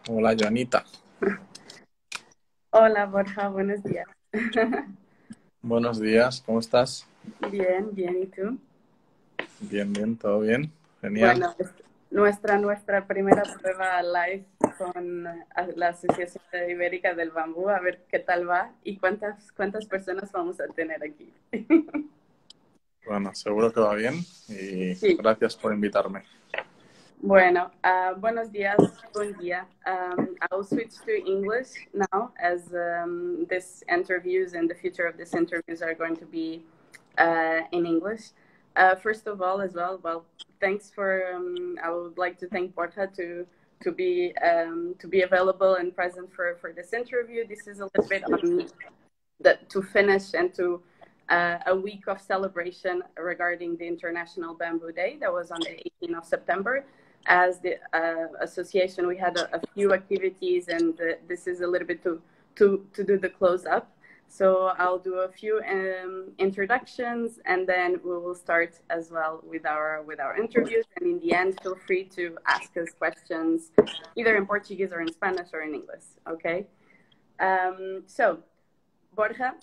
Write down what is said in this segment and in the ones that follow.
Hola, Joanita. Hola, Borja, buenos días. Buenos días, ¿cómo estás? Bien, bien, ¿y tú? Bien, bien, todo bien. Genial. Bueno, es nuestra primera prueba live con la Asociación Ibérica del Bambú, a ver qué tal va y cuántas personas vamos a tener aquí. Bueno, seguro que va bien y Sí, gracias por invitarme. bueno, buenos días, buen día. I'll switch to English now as this interviews and the future of this interviews are going to be in English. First of all, as well, thanks for. I would like to thank Borja to be available and present for this interview. This is a little bit on to finish and to a week of celebration regarding the International Bamboo Day that was on the 18th of September. As the association, we had a few activities, and this is a little bit to do the close up. So I'll do a few introductions, and then we will start as well with our interviews. And in the end, feel free to ask us questions, either in Portuguese or in Spanish or in English. Okay. So Borja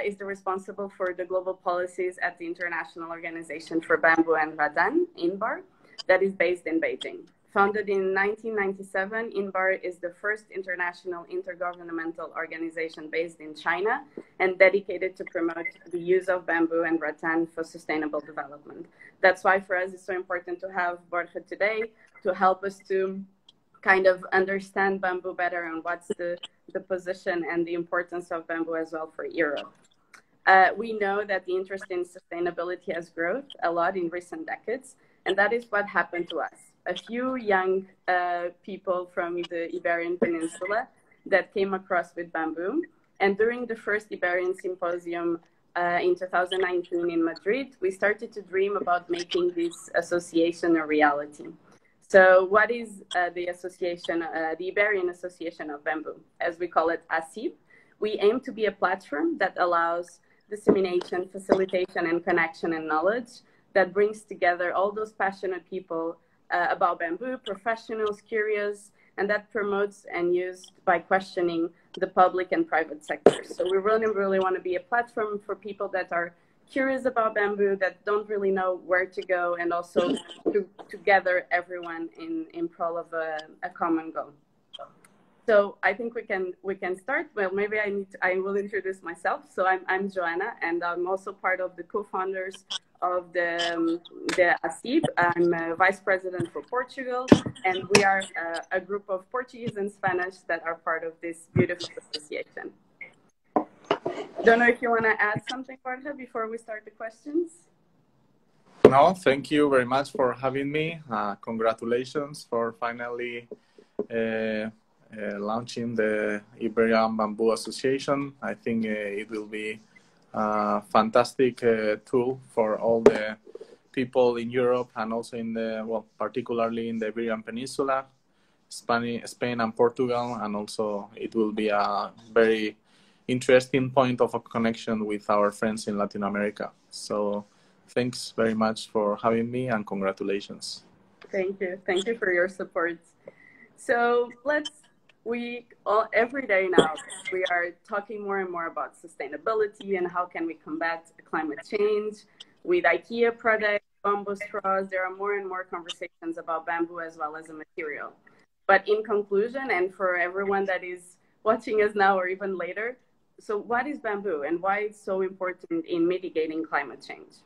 is the responsible for the global policies at the International Organization for Bamboo and Rattan, INBAR, that is based in Beijing. Founded in 1997, INBAR is the first international intergovernmental organization based in China and dedicated to promote the use of bamboo and rattan for sustainable development. That's why for us it's so important to have Borja today to help us to kind of understand bamboo better and what's the position and the importance of bamboo as well for Europe. We know that the interest in sustainability has grown a lot in recent decades, and that is what happened to us. A few young people from the Iberian Peninsula that came across with bamboo, and during the first Iberian Symposium in 2019 in Madrid, we started to dream about making this association a reality. So what is the association, the Iberian Association of Bamboo, as we call it AsIB? We aim to be a platform that allows dissemination, facilitation, and connection and knowledge that brings together all those passionate people about bamboo, professionals, curious, and that promotes and used by questioning the public and private sectors. So we really want to be a platform for people that are curious about bamboo, that don't really know where to go, and also to gather everyone in pro of a common goal. So I think we can start. Well, maybe I will introduce myself. So I'm Joanna, and I'm also part of the co-founders of the AsIB. I'm a vice president for Portugal, and we are a group of Portuguese and Spanish that are part of this beautiful association. Don't know if you want to add something, Borja, before we start the questions. No, thank you very much for having me. Congratulations for finally launching the Iberian Bamboo Association. I think it will be a fantastic tool for all the people in Europe and also in the, well, particularly in the Iberian Peninsula, Spain and Portugal, and also it will be a very interesting point of a connection with our friends in Latin America. So thanks very much for having me and congratulations. Thank you for your support. So every day now, we are talking more and more about sustainability and how can we combat climate change with IKEA products, bamboo straws. There are more and more conversations about bamboo as well as a material. But in conclusion, and for everyone that is watching us now or even later, so what is bamboo and why it's so important in mitigating climate change?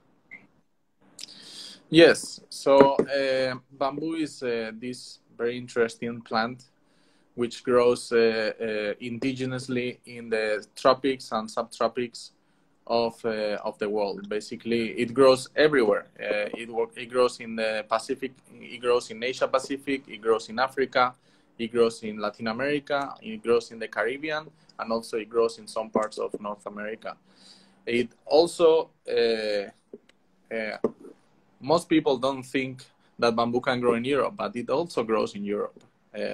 Yes, so bamboo is this very interesting plant which grows indigenously in the tropics and subtropics of the world. Basically, it grows everywhere. It grows in the Pacific, it grows in Asia Pacific, it grows in Africa, it grows in Latin America, it grows in the Caribbean, and also it grows in some parts of North America. It also, most people don't think that bamboo can grow in Europe, but it also grows in Europe.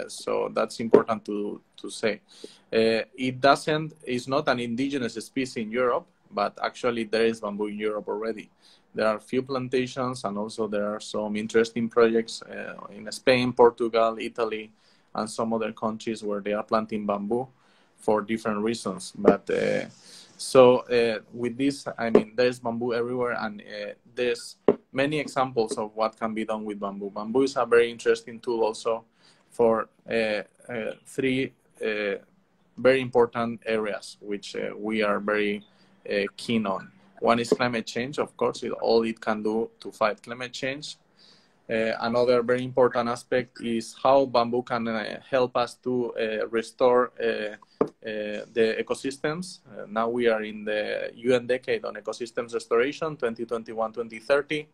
So that's important to say. It's not an indigenous species in Europe, but actually there is bamboo in Europe already. There are a few plantations, and also there are some interesting projects in Spain, Portugal, Italy, and some other countries where they are planting bamboo for different reasons. But with this, I mean, there's bamboo everywhere, and there's many examples of what can be done with bamboo. Bamboo is a very interesting tool also for three very important areas which we are very keen on. One is climate change, of course, all it can do to fight climate change. Another very important aspect is how bamboo can help us to restore the ecosystems. Now we are in the UN decade on ecosystems restoration, 2021-2030.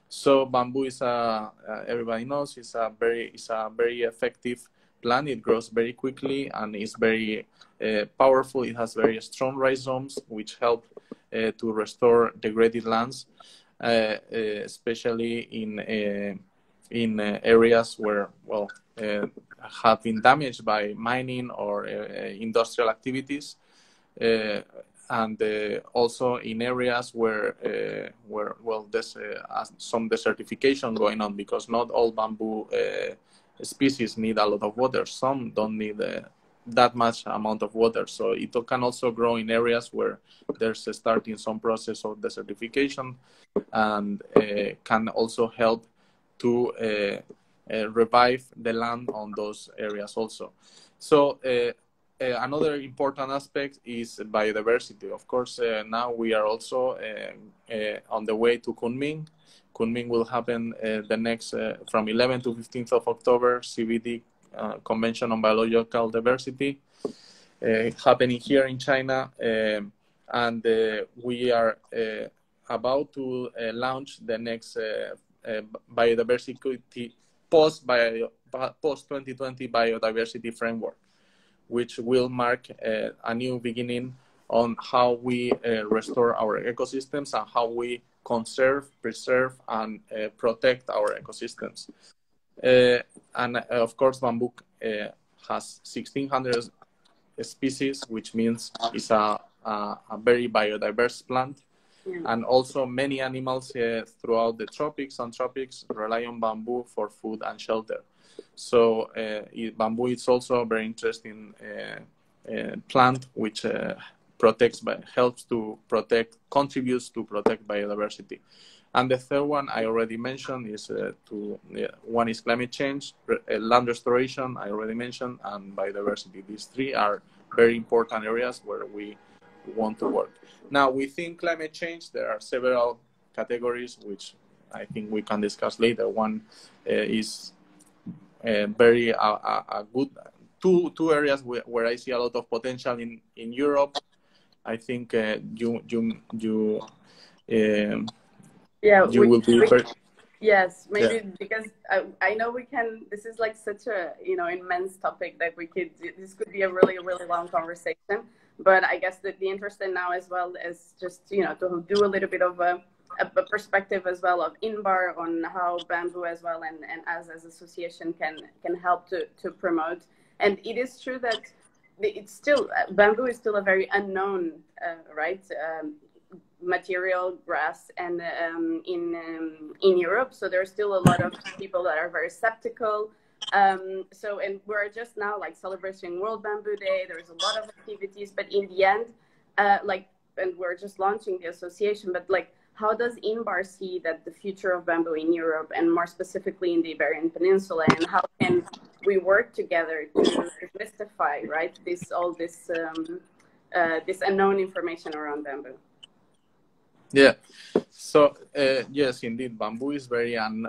So bamboo is everybody knows, it's a very effective plant. It grows very quickly and is very powerful. It has very strong rhizomes, which help to restore degraded lands, especially in areas where, well, have been damaged by mining or industrial activities, and also in areas where well, there's some desertification going on, because not all bamboo species need a lot of water. Some don't need that much amount of water, so it can also grow in areas where there's starting some process of desertification, and can also help to revive the land on those areas also. So another important aspect is biodiversity. Of course, now we are also on the way to Kunming. Kunming will happen the next from 11th to 15th of October, CBD, Convention on Biological Diversity, happening here in China, and we are about to launch the next biodiversity post 2020 biodiversity framework, which will mark a new beginning on how we restore our ecosystems and how we conserve, preserve, and protect our ecosystems. And of course, bamboo has 1,600 species, which means it's a very biodiverse plant. Yeah. And also many animals throughout the tropics and tropics rely on bamboo for food and shelter. So bamboo is also a very interesting plant which contributes to protect biodiversity. And the third one I already mentioned is one is climate change, land restoration, I already mentioned, and biodiversity. These three are very important areas where we want to work. Now, within climate change, there are several categories which I think we can discuss later. One is very good, two areas where I see a lot of potential in Europe. I think you will be very... Yes, maybe, yeah. Because I know we can, this is like such a, immense topic that this could be a really, really long conversation. But I guess that the interest in now as well is just, to do a little bit of a perspective as well of INBAR on how bamboo as well and as association can help to promote. And it is true that it's still, bamboo is still a very unknown, material, grass, and in Europe. So there's still a lot of people that are very skeptical. And we're just now celebrating World Bamboo Day. There's a lot of activities, but in the end, and we're just launching the association, but how does INBAR see that the future of bamboo in Europe, and more specifically in the Iberian Peninsula, and how can we work together to demystify, this unknown information around bamboo? Yeah. So yes, indeed, bamboo is an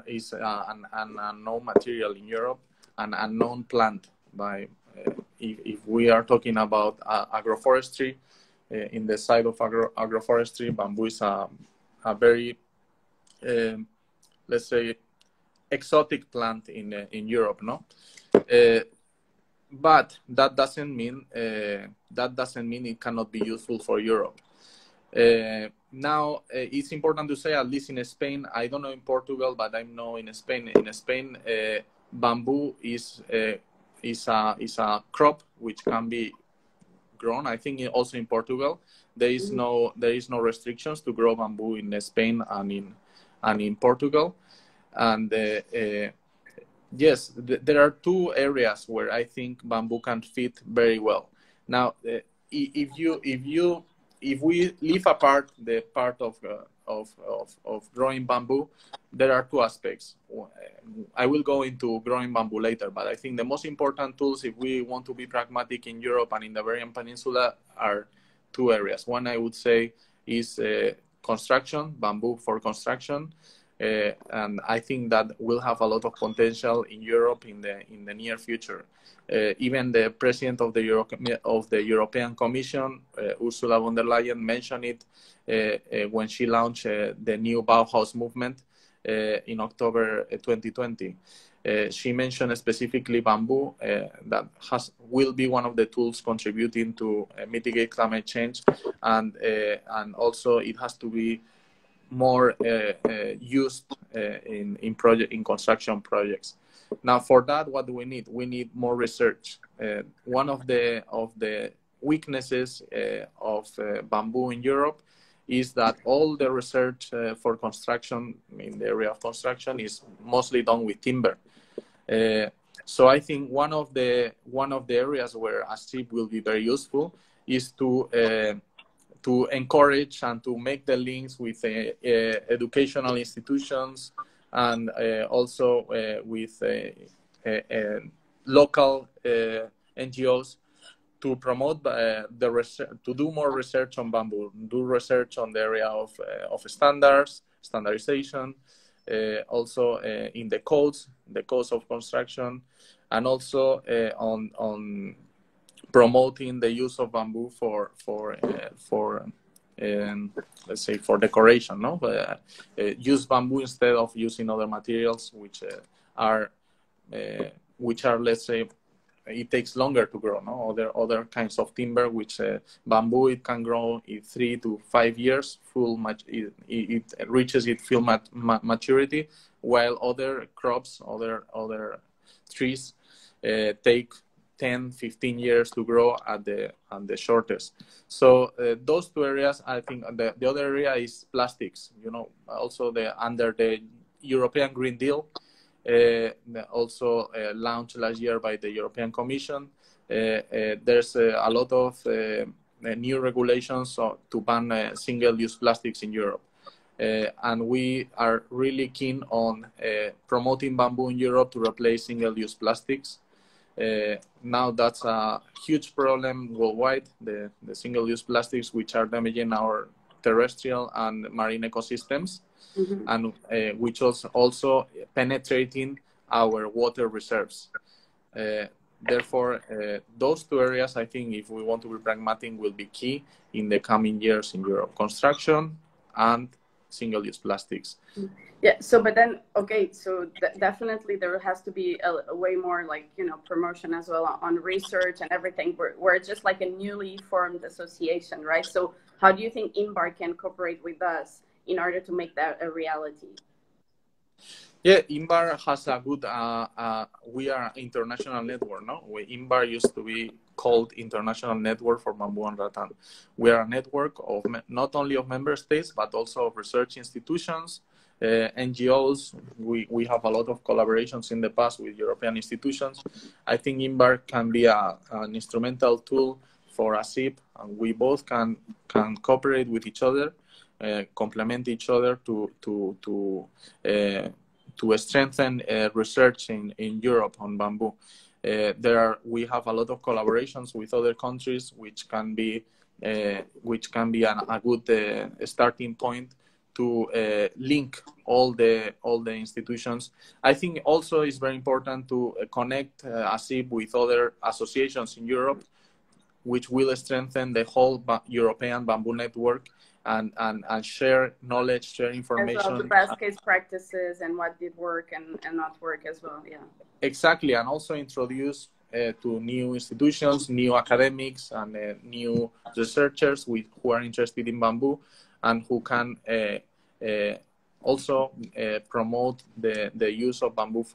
unknown material in Europe, an unknown plant. If we are talking about agroforestry, in the side of agroforestry, bamboo is a very, let's say, exotic plant in Europe, no? But that doesn't mean it cannot be useful for Europe. Now, it's important to say, at least in Spain, I don't know in Portugal, but I know in Spain. In Spain, bamboo is a crop which can be grown. I think also in Portugal, there is no restrictions to grow bamboo in Spain and in Portugal, and Yes, there are two areas where I think bamboo can fit very well. Now, if we leave apart the part of growing bamboo, there are two aspects. I will go into growing bamboo later, but I think the most important tools, if we want to be pragmatic in Europe and in the Iberian Peninsula, are two areas. One, I would say, is construction, bamboo for construction. And I think that will have a lot of potential in Europe in the near future. Even the president of the European Commission, Ursula von der Leyen, mentioned it when she launched the new Bauhaus movement in October 2020. She mentioned specifically bamboo that will be one of the tools contributing to mitigate climate change, and also it has to be more used in construction projects. Now, for that, what do we need? We need more research. One of the weaknesses of bamboo in Europe is that all the research for construction in the area of construction is mostly done with timber. So I think one of the areas where AsIB will be very useful is to encourage and to make the links with educational institutions and also with local NGOs to promote the research, to do more research on bamboo, do research on the area of standards, standardization, also in the codes of construction, and also on promoting the use of bamboo for let's say for decoration, no? Use bamboo instead of using other materials which are let's say it takes longer to grow, no? Other kinds of timber, which bamboo, it can grow in 3 to 5 years it reaches its full maturity, while other crops, other trees take 10-15 years to grow at the shortest. So those two areas, I think. The other area is plastics. You know, also under the European Green Deal, also launched last year by the European Commission. There's a lot of new regulations to ban single-use plastics in Europe. And we are really keen on promoting bamboo in Europe to replace single-use plastics. Now that's a huge problem worldwide, the single-use plastics, which are damaging our terrestrial and marine ecosystems, mm-hmm. and which also penetrating our water reserves. Therefore, those two areas, I think, if we want to be pragmatic, will be key in the coming years in Europe: construction and single-use plastics. Yeah. So, but then, okay. So definitely there has to be a way more, like, you know, promotion as well on research and everything. We're just like a newly formed association, right? So how do you think INBAR can cooperate with us in order to make that a reality? Yeah, INBAR has a good, we are an international network, no? INBAR used to be called International Network for Bamboo and Rattan. We are a network of not only of member states, but also of research institutions, NGOs. We have a lot of collaborations in the past with European institutions. I think INBAR can be an instrumental tool for AsIB, and we both can cooperate with each other, complement each other to strengthen research in Europe on bamboo. We have a lot of collaborations with other countries, which can be a good starting point to link all the institutions. I think also it's very important to connect AsIB with other associations in Europe, which will strengthen the whole European bamboo network, and share knowledge, share information. As well, the best case practices and what did work and not work as well, yeah. Exactly, and also introduce to new institutions, new academics, and new researchers who are interested in bamboo, and who can also promote the use of bamboo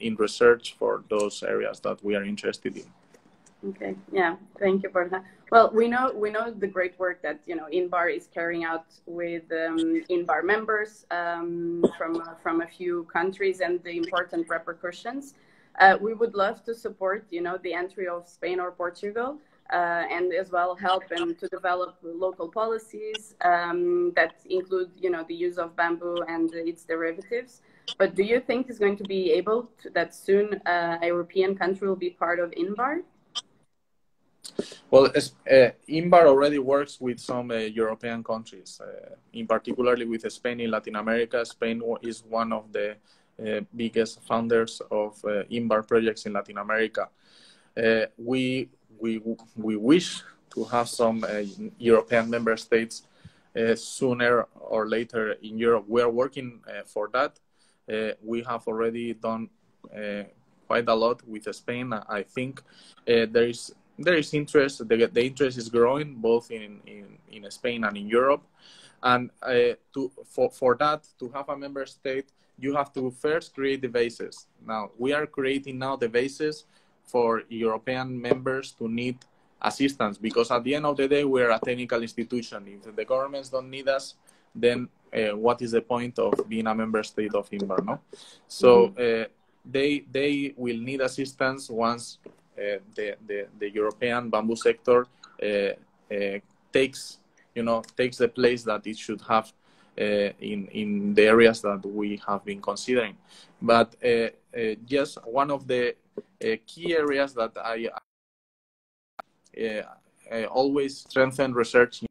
in research for those areas that we are interested in. Okay. Yeah. Thank you, Borja. Well, we know the great work that INBAR is carrying out with INBAR members from a few countries and the important repercussions. We would love to support the entry of Spain or Portugal and as well help and to develop local policies that include the use of bamboo and its derivatives. But do you think it's going to be able to, that soon a European country will be part of INBAR? Well, INBAR already works with some European countries, in particularly with Spain in Latin America. Spain is one of the biggest founders of INBAR projects in Latin America. We wish to have some European member states sooner or later in Europe. We are working for that. We have already done quite a lot with Spain. I think there is interest. The interest is growing both in Spain and in Europe. And for that, to have a member state, you have to first create the basis. Now, we are creating now the basis for European members to need assistance, because at the end of the day, we're a technical institution. If the governments don't need us, then what is the point of being a member state of INBAR, no? So they will need assistance once the European bamboo sector takes the place that it should have in the areas that we have been considering. But just one of the key areas that I always strengthen research in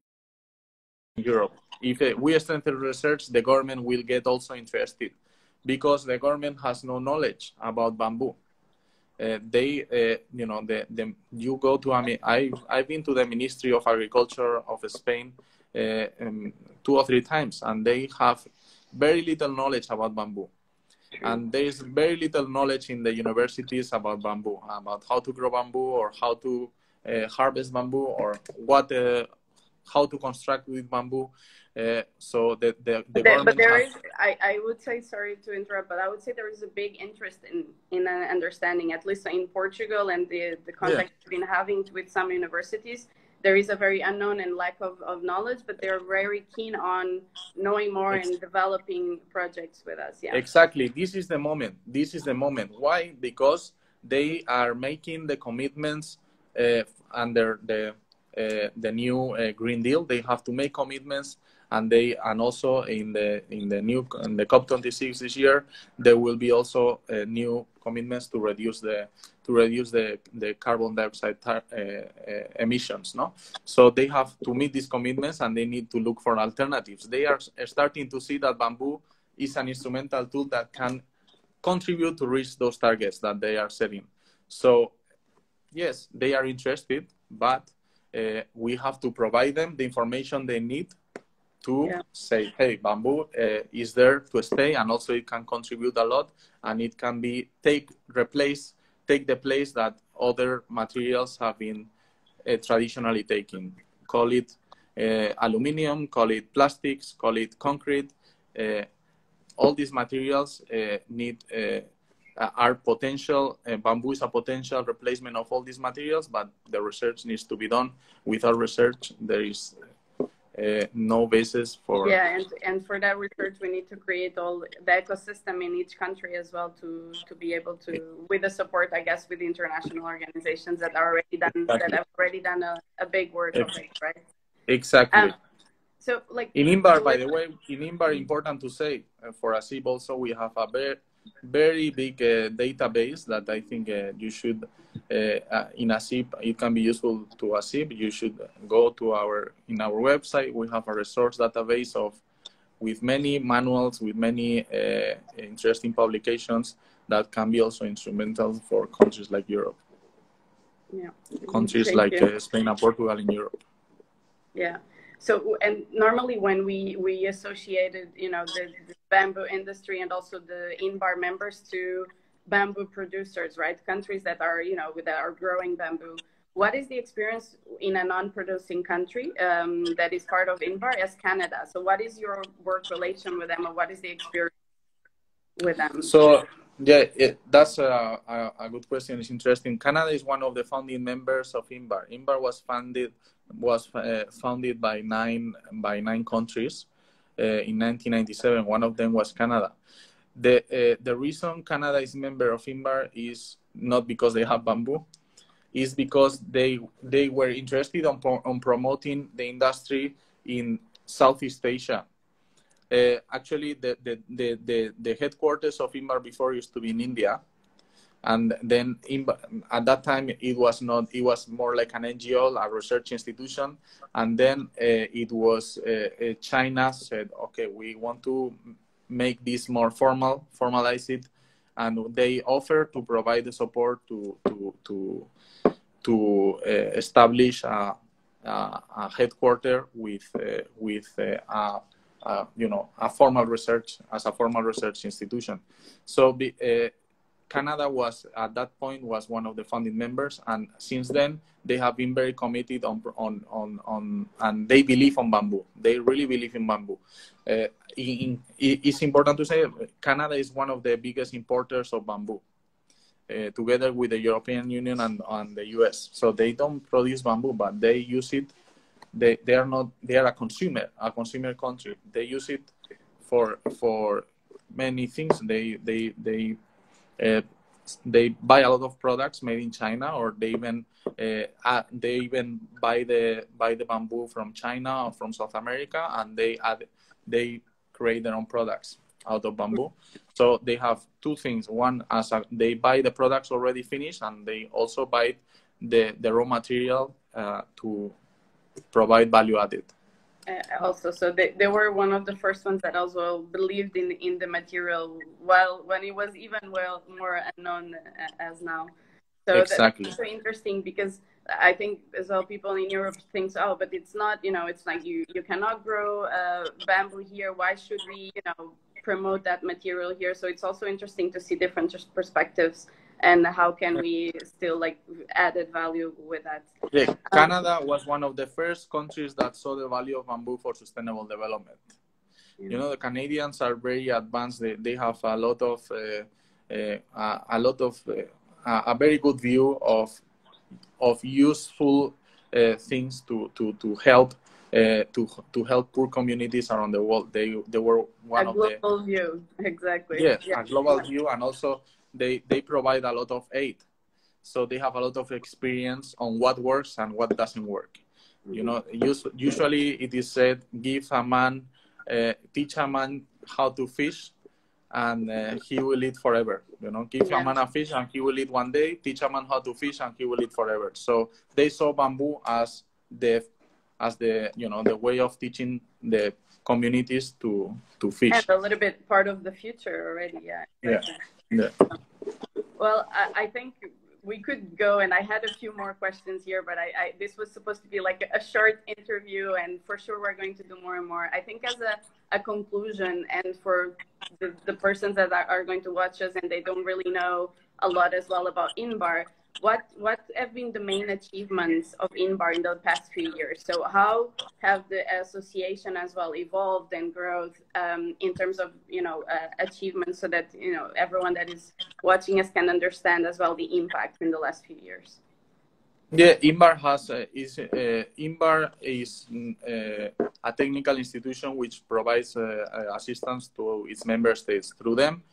Europe. If we strengthen research, the government will get also interested, because the government has no knowledge about bamboo. You go to I've been to the Ministry of Agriculture of Spain 2 or 3 times, and they have very little knowledge about bamboo. And there is very little knowledge in the universities about bamboo, about how to grow bamboo, or how to harvest bamboo, or how to construct with bamboo. So the government. But there is, I would say, sorry to interrupt, but I would say there is a big interest in understanding, at least in Portugal and the contact we've been having with some universities. There is a very unknown and lack of knowledge, but they're very keen on knowing more and developing projects with us. Yeah. Exactly. This is the moment. Why? Because they are making the commitments under the new Green Deal. They have to make commitments, and also in the COP26 this year, there will be also new commitments to reduce the carbon dioxide emissions. No, so they have to meet these commitments, and they need to look for alternatives. They are starting to see that bamboo is an instrumental tool that can contribute to reach those targets that they are setting. So yes, they are interested, but we have to provide them the information they need to say, hey, bamboo is there to stay, and also it can contribute a lot, and it can take the place that other materials have been traditionally taking. Call it aluminum, call it plastics, call it concrete. All these materials are potential. Bamboo is a potential replacement of all these materials, but the research needs to be done. Without research, there is no basis for... Yeah, and for that research, we need to create all the ecosystem in each country as well to be able to, with the support, I guess, with the international organizations that are already done, that have already done a big work of it, right? Exactly. So, like... In INBAR, by the way, important to say, for AsIB also, we have a very big database that I think you should, in AsIB, it can be useful to AsIB. You should go to our website. We have a resource database with many manuals, with many interesting publications that can be also instrumental for countries like Europe. Yeah. Countries like Spain and Portugal in Europe. Yeah. So, and normally when we associated, the bamboo industry and also the INBAR members to bamboo producers, right? Countries that are, that are growing bamboo. What is the experience in a non-producing country that is part of INBAR as Canada? So what is your work relation with them, or what is the experience with them? So Yeah, that's a good question. It's interesting. Canada is one of the founding members of INBAR. INBAR was founded by nine countries in 1997. One of them was Canada. The reason Canada is member of INBAR is not because they have bamboo, is because they were interested on promoting the industry in Southeast Asia. Actually, the headquarters of INBAR before used to be in India, and then at that time it was not. It was more like an NGO, a research institution, and then it was China said, okay, we want to make this more formalize it, and they offer to provide the support to establish a headquarter with a formal research as a formal research institution. So Canada was at that point was one of the founding members, and since then they have been very committed on and they believe on bamboo. They really believe in bamboo. It's important to say Canada is one of the biggest importers of bamboo, together with the European Union and the US. So they don't produce bamboo, but they use it. They are a consumer country. They use it for many things. They buy a lot of products made in China, or they even buy the bamboo from China or from South America, and they create their own products out of bamboo. So they have two things. One, they buy the products already finished, and they also buy the raw material to provide value added. Also, so they were one of the first ones that also believed in the material when it was even more unknown as now. So exactly. That's so interesting, because I think as well people in Europe think, oh, but it's not, it's like you cannot grow bamboo here. Why should we, promote that material here? So it's also interesting to see different perspectives and how can we still added value with that. Yeah, Canada was one of the first countries that saw the value of bamboo for sustainable development. Yeah. The Canadians are very advanced. They have a lot of a very good view of useful things to help poor communities around the world. They were one of the global view, exactly. Yes, yeah. A global view, and also they provide a lot of aid. So they have a lot of experience on what works and what doesn't work. Usually it is said, teach a man how to fish, and he will eat forever. Give a man a fish and he will eat one day. Teach a man how to fish and he will eat forever. So they saw bamboo as the way of teaching the communities to fish. And a little bit part of the future already. Yeah. Well, I think we could go, and I had a few more questions here, but this was supposed to be like a short interview, and for sure we're going to do more and more. I think as a conclusion, and for the persons that are going to watch us and they don't really know a lot as well about INBAR, what have been the main achievements of INBAR in the past few years? So how have the association as well evolved and growth in terms of achievements, so that everyone that is watching us can understand as well the impact in the last few years? Yeah, INBAR is a technical institution which provides assistance to its member states. Through them,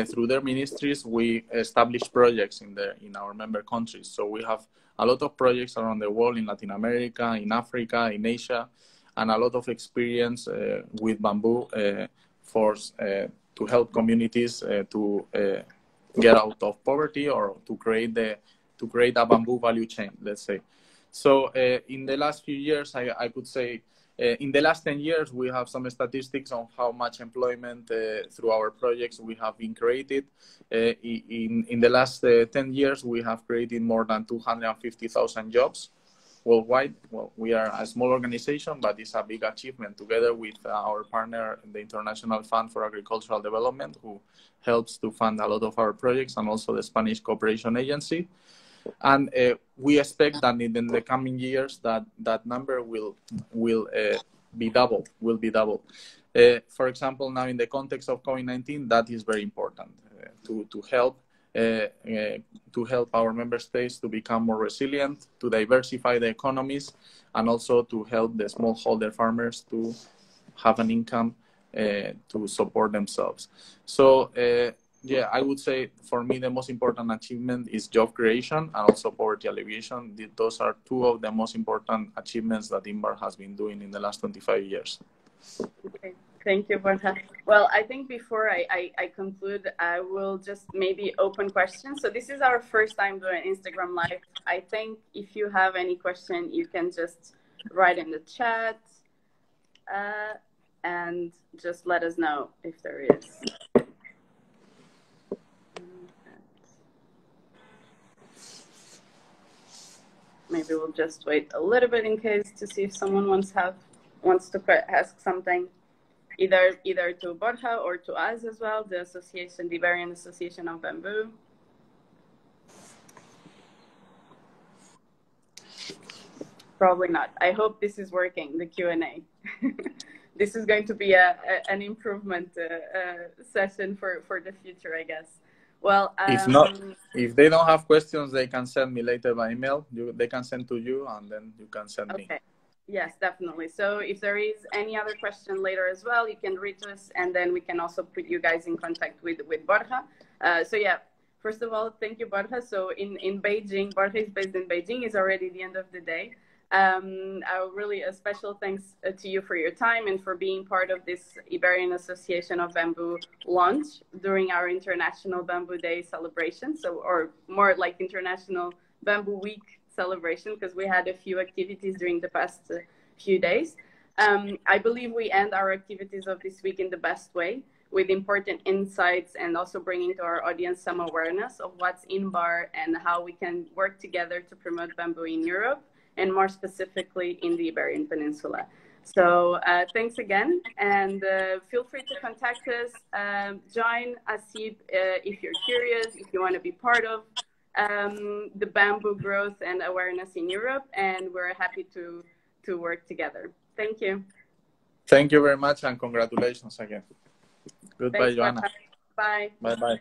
through their ministries, we establish projects in our member countries. So we have a lot of projects around the world, in Latin America, in Africa, in Asia, and a lot of experience with bamboo to help communities to get out of poverty, or to create a bamboo value chain, let's say. So in the last few years, I could say, in the last 10 years, we have some statistics on how much employment through our projects we have been created. In the last 10 years, we have created more than 250,000 jobs worldwide. Well, we are a small organization, but it's a big achievement, together with our partner, the International Fund for Agricultural Development, who helps to fund a lot of our projects, and also the Spanish Cooperation Agency. And we expect that in the coming years that number will be doubled. For example, now in the context of COVID-19, that is very important. to help our member states to become more resilient, to diversify the economies, and also to help the smallholder farmers to have an income to support themselves. So yeah, I would say for me the most important achievement is job creation and also poverty alleviation. Those are two of the most important achievements that INBAR has been doing in the last 25 years. Okay. Thank you, Borja. Well, I think before I conclude, I will just maybe open questions. So this is our first time doing Instagram Live. I think if you have any question, you can just write in the chat and just let us know if there is. Maybe we'll just wait a little bit in case to see if someone wants to ask something, either to Borja or to us as well, the association, the Iberian Association of Bamboo. Probably not. I hope this is working, the Q&A. This is going to be an improvement session for the future, I guess. Well, if not, if they don't have questions, they can send me later by email. They can send to you, and then you can send me. Okay. Yes, definitely. So if there is any other question later as well, you can reach us, and then we can also put you guys in contact with Borja. So yeah, first of all, thank you, Borja. So in Beijing, Borja is based in Beijing. It's already the end of the day. Really a special thanks to you for your time and for being part of this Iberian Association of Bamboo launch during our International Bamboo Day celebration. So, or more like International Bamboo Week celebration, because we had a few activities during the past few days. I believe we end our activities of this week in the best way, with important insights and also bringing to our audience some awareness of what's INBAR and how we can work together to promote bamboo in Europe, and more specifically in the Iberian Peninsula. So thanks again, and feel free to contact us. Join AsIB if you're curious, if you want to be part of the bamboo growth and awareness in Europe, and we're happy to work together. Thank you. Thank you very much, and congratulations again. Goodbye, Thanks, Joanna. Bye. Bye-bye.